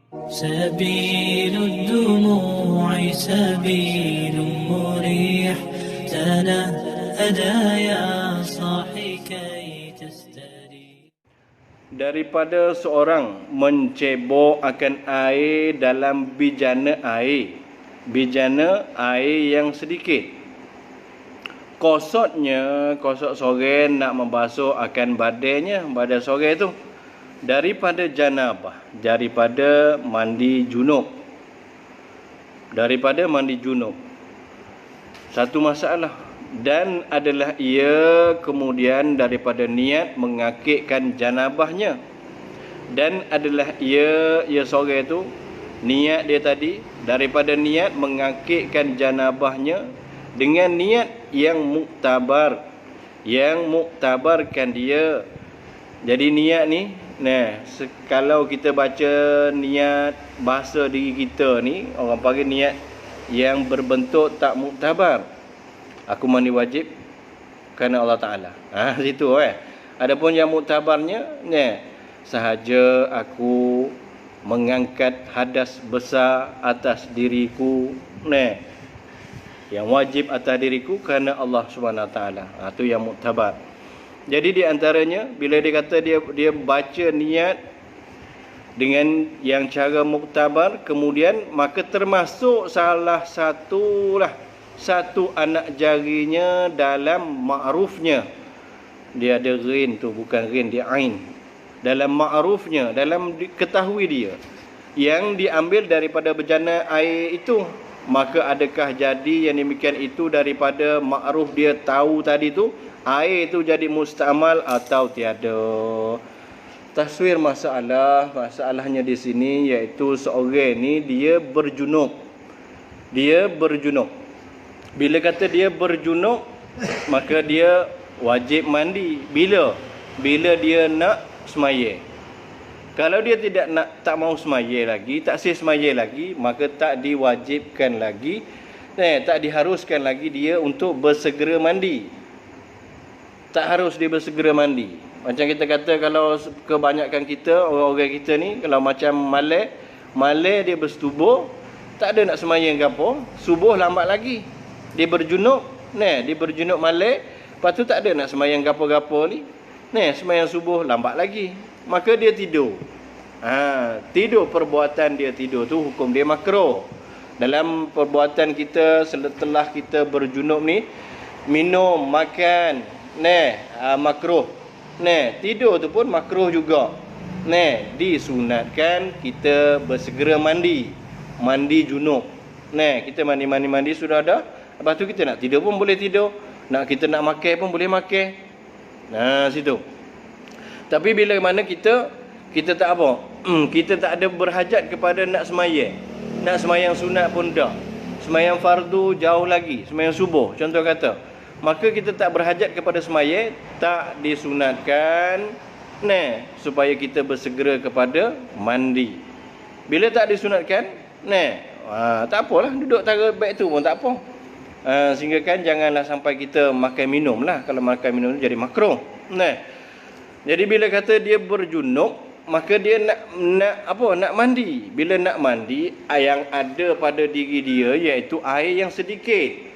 سبيل الدموع سبيل مريح تنهدى يا صاحي كي تستريح. Daripada seorang mencebok akan air dalam bijana air. Bijana air yang sedikit. Kosot sore nak membasuh akan badannya, badan sore tu. Daripada janabah, daripada mandi junub. Daripada mandi junub. Satu masalah. Dan adalah ia kemudian daripada niat mengakikkan janabahnya. Dan adalah ia sore tu, niat dia tadi, daripada niat mengakikkan janabahnya dengan niat yang muktabar. Yang muktabarkan dia. Jadi niat ni, kalau kita baca niat bahasa diri kita ni, orang panggil niat yang berbentuk tak muktabar. Aku mandi wajib kerana Allah Ta'ala. Situ Adapun yang muktabarnya, sahaja aku mengangkat hadas besar atas diriku, yang wajib atas diriku kerana Allah Subhanahu Wa Ta'ala. Itu yang muktabar. Jadi di antaranya bila dia kata dia baca niat dengan yang cara muktabar, kemudian maka termasuk salah satu anak jarinya dalam ma'rufnya. Dia ada ghin tu, bukan ghin, dia ain. Dalam ma'rufnya, dalam ketahui dia yang diambil daripada bejana air itu, maka adakah jadi yang demikian itu daripada ma'ruf dia tahu tadi tu, air itu jadi mustamal atau tiada. Taswir masalahnya di sini iaitu seorang ni dia berjunub. Bila kata dia berjunub, maka dia wajib mandi. Bila dia nak semaya. Kalau dia tak mau semaya lagi, tak sah semaya lagi, maka tak diwajibkan lagi, tak diharuskan lagi dia untuk bersegera mandi. Tak harus dia bersegera mandi. Macam kita kata, kalau kebanyakan kita, orang-orang kita ni, kalau macam Malay dia bersetubuh, tak ada nak semayang ke apa, subuh lambat lagi. Dia berjunub, dia berjunub Malay, lepas tu tak ada nak semayang gapo-gapo ni. Semayang subuh lambat lagi. Maka dia tidur. Tidur, perbuatan dia tidur tu hukum dia makruh. Dalam perbuatan kita setelah kita berjunub ni, minum, makan, makruh. Tidur tu pun makruh juga. Disunatkan kita bersegera mandi junub. Kita mandi sudah ada. Lepas tu kita nak tidur pun boleh tidur. Kita nak makan pun boleh makan. Situ. Tapi bila mana kita tak apa? Kita tak ada berhajat kepada nak semayang. Nak semayang sunat pun dah. Semayang fardu jauh lagi. Semayang subuh contoh kata. Maka kita tak berhajat kepada semayang, tak disunatkan supaya kita bersegera kepada mandi. Bila tak disunatkan, tak apalah, duduk tara beg tu pun tak apa. Sehingga kan janganlah sampai kita makan minum lah. Kalau makan minum tu jadi makruh. Jadi bila kata dia berjunub, maka dia nak mandi. Bila nak mandi, yang ada pada diri dia iaitu air yang sedikit.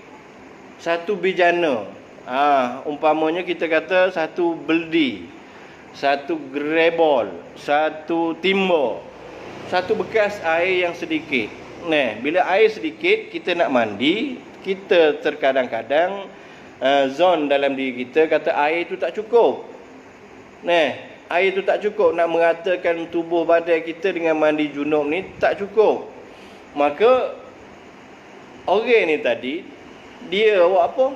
Satu bijana. Umpamanya kita kata satu beldi, satu grebol, satu timba, satu bekas air yang sedikit. Bila air sedikit kita nak mandi, kita terkadang-kadang zon dalam diri kita kata air itu tak cukup. Air itu tak cukup nak meratakan tubuh badan kita dengan mandi junub ni, tak cukup. Maka orang ni tadi dia buat apa?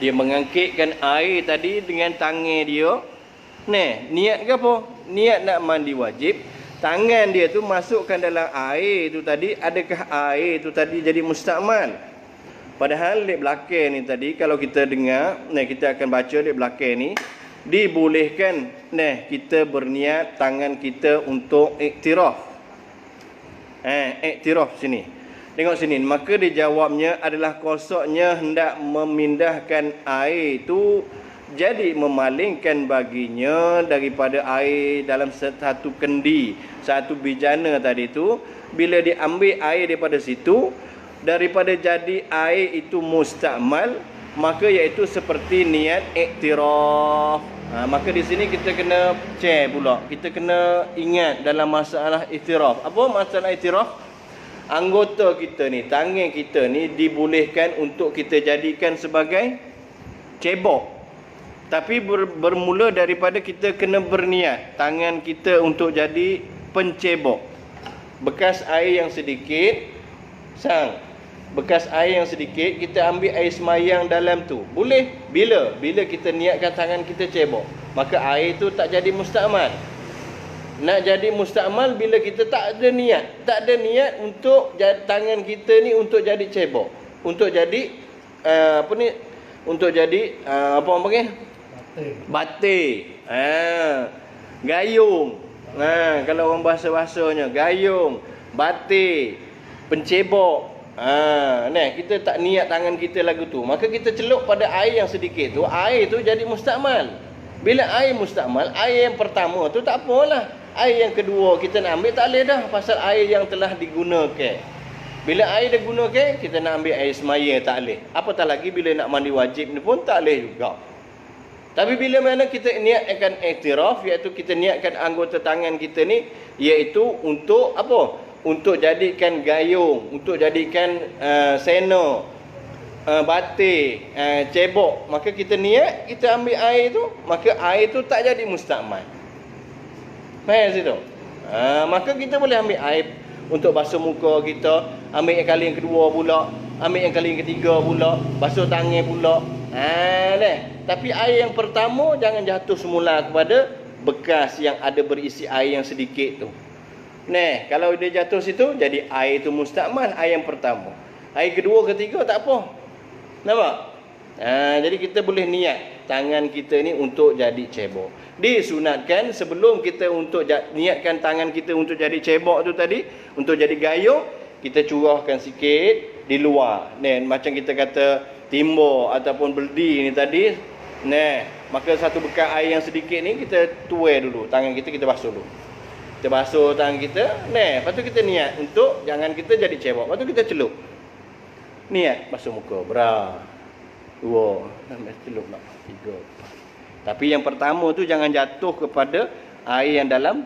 Dia mengangkitkan air tadi dengan tangan dia. Niat ke apa? Niat nak mandi wajib. Tangan dia tu masukkan dalam air tu tadi. Adakah air tu tadi jadi mustakmal? Padahal di belakang ni tadi, kalau kita dengar, kita akan baca di belakang ni, dibolehkan kita berniat tangan kita untuk iktiraf. Iktiraf sini. Tengok sini, maka dijawabnya adalah kosoknya hendak memindahkan air itu Jadi memalingkan baginya daripada air dalam satu kendi, satu bijana tadi tu, bila diambil air daripada situ, daripada jadi air itu mustakmal, maka iaitu seperti niat iktiraf. Maka di sini kita kena share pula. Kita kena ingat dalam masalah iktiraf. Apa masalah iktiraf? Anggota kita ni, tangan kita ni dibolehkan untuk kita jadikan sebagai cebok. Tapi bermula daripada kita kena berniat tangan kita untuk jadi pencebok. Bekas air yang sedikit, bekas air yang sedikit, kita ambil air semayang dalam tu. Boleh? Bila kita niatkan tangan kita cebok, maka air tu tak jadi mustakmal. Nak jadi mustakmal bila kita tak ada niat. Tak ada niat untuk tangan kita ni untuk jadi cebok. Untuk jadi Untuk jadi apa orang panggil? Batik. Gayung. Kalau orang bahasa-bahasanya, gayung, batik, pencebok. Kita tak niat tangan kita lagu tu, maka kita celup pada air yang sedikit tu, air tu jadi mustakmal. Bila air mustakmal, air yang pertama tu tak apalah. Air yang kedua kita nak ambil tak boleh dah, pasal air yang telah digunakan. Bila air dah gunakan, kita nak ambil air semaya tak boleh. Apatah lagi bila nak mandi wajib ni pun tak boleh juga. Tapi bila mana kita niatkan iktiraf, iaitu kita niatkan anggota tangan kita ni, iaitu untuk apa? Untuk jadikan gayung, untuk jadikan sena, batik, cebok. Maka kita niat, kita ambil air tu, maka air tu tak jadi mustakmal. Faham situ? Maka kita boleh ambil air untuk basuh muka kita, ambil yang kali yang kedua pula, ambil yang kali yang ketiga pula, basuh tangan pula. Tapi air yang pertama jangan jatuh semula kepada bekas yang ada berisi air yang sedikit tu. Kalau dia jatuh situ, jadi air tu mustakmal, air yang pertama. Air kedua, ketiga tak apa. Nampak? Jadi kita boleh niat tangan kita ni untuk jadi cebok. Disunatkan sebelum kita untuk niatkan tangan kita untuk jadi cebok tu tadi, untuk jadi gayung, kita curahkan sikit di luar. Macam kita kata timba ataupun beldi ni tadi. Maka satu bekas air yang sedikit ni kita tuai dulu tangan kita, kita basuh dulu. Kita basuh tangan kita. Lepas tu kita niat untuk jangan kita jadi cebok. Lepas tu kita celup. Niat basuh muka. 2, 6, celup nak 3. Tapi yang pertama tu jangan jatuh kepada air yang dalam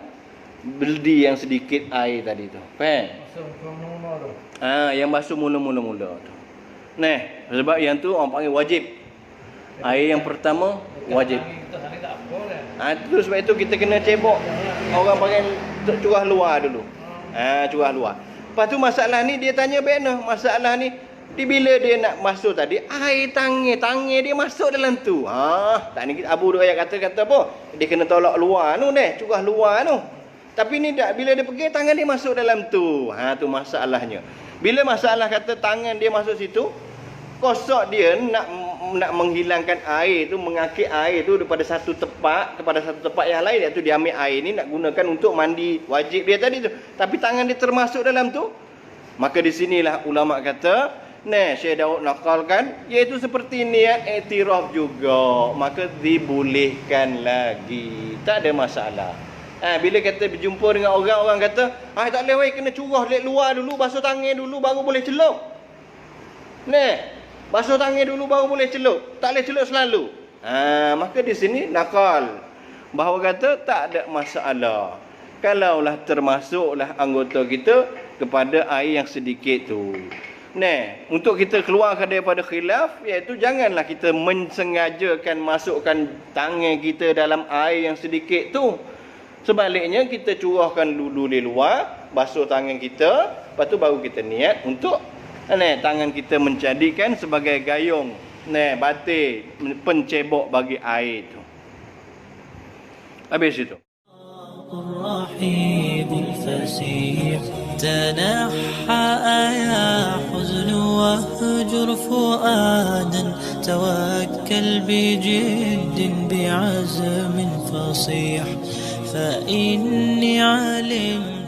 beldi yang sedikit air tadi tu. Faham? Basuh mula-mula tu. Yang basuh mula-mula tu. Sebab yang tu orang panggil wajib. Air yang pertama wajib. Terus sebab itu kita kena cebok. Orang panggil curah luar dulu. Curah luar. Lepas tu masalah ni dia tanya bagaimana? Masalah ni bila dia nak masuk tadi, air tangan dia masuk dalam tu. Tak ni Abu Dawud kata apa? Dia kena tolak luar tu curah luar tu. Tapi ni tak, bila dia pergi tangan dia masuk dalam tu. Tu masalahnya. Bila masalah kata tangan dia masuk situ, kosok dia nak menghilangkan air tu, mengakit air tu daripada satu tempat kepada satu tempat yang lain, iaitu dia ambil air ni nak gunakan untuk mandi wajib dia tadi tu. Tapi tangan dia termasuk dalam tu. Maka di sinilah ulama kata, Syekh Daud nakalkan, iaitu seperti niat iktiraf juga, maka dibolehkan lagi, tak ada masalah. Bila kita berjumpa dengan orang kata, tak boleh, kena curah dari luar dulu, basuh tangan dulu baru boleh celup. Basuh tangan dulu baru boleh celup. Tak boleh celup selalu. Maka di sini nakal bahawa kata tak ada masalah. Kalaulah termasuklah anggota kita kepada air yang sedikit tu. Untuk kita keluarkan daripada khilaf, iaitu janganlah kita mensengajakan masukkan tangan kita dalam air yang sedikit tu. Sebaliknya kita curahkan dulu di luar, basuh tangan kita, lepas tu baru kita niat untuk tangan kita menjadikan sebagai gayung, batik, pencebok bagi air itu. Habis itu. الرحيب الفسيح تنحى يا حزن واهجر فؤادا توكل بجد بعزم فصيح فإني علمت